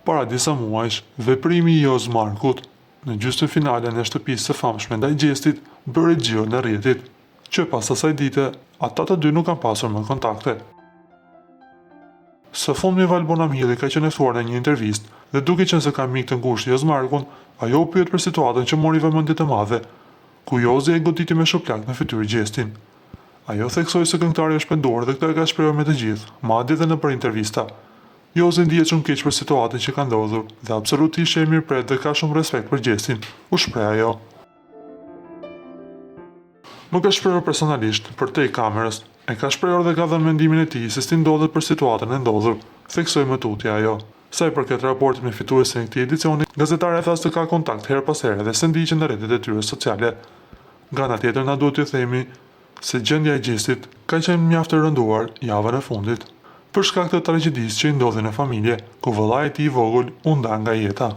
Para disa muajsh, veprimi i Jos Markut në gjysmën finale në shtëpisë së famshme ndaj Gjestit bëri xhiro në rrjetit, që pas asaj dite, ata të dy nuk kanë pasur më kontakte. Së fundmi Val Bonamilli ka qenë thuar në një intervistë dhe duke qenë se ka mik të ngushtë Jos Markun, ajo u pyet për situatën që mori vëmendje të madhe, ku Jozi e goditi me shoplak në fytyrë Gjestin. Ajo theksoi se këngëtari është penduar dhe këtë e ka shprehur me të gjithë, madje edhe nëpër intervista. Jozi ndihet shumë keq për situatën që ka ndodhur dhe absolutisht e mirëpret dhe ka shumë respekt për Gjestin, u shpreh ajo. Nuk ka shprehur personalisht përtej kamerës, e ka shprehur dhe ka dhënë mendimin e tij se si ndodhet për situatën e ndodhur, theksoi më tutje ajo. Sa i përket raportit me fituesin e këtij edicioni, gazetare thas se ka kontakt her pas here dhe se ndiqen në rrjetet e tyre sociale. Nga ana tjetër na duhet t'ju themi se gjendja e Gjestit ka qenë mjaft e rënduar javën e fundit, për shkak të tragjedisë që i ndodhi në familje, ku vëllai i tij i vogël u nda nga jeta.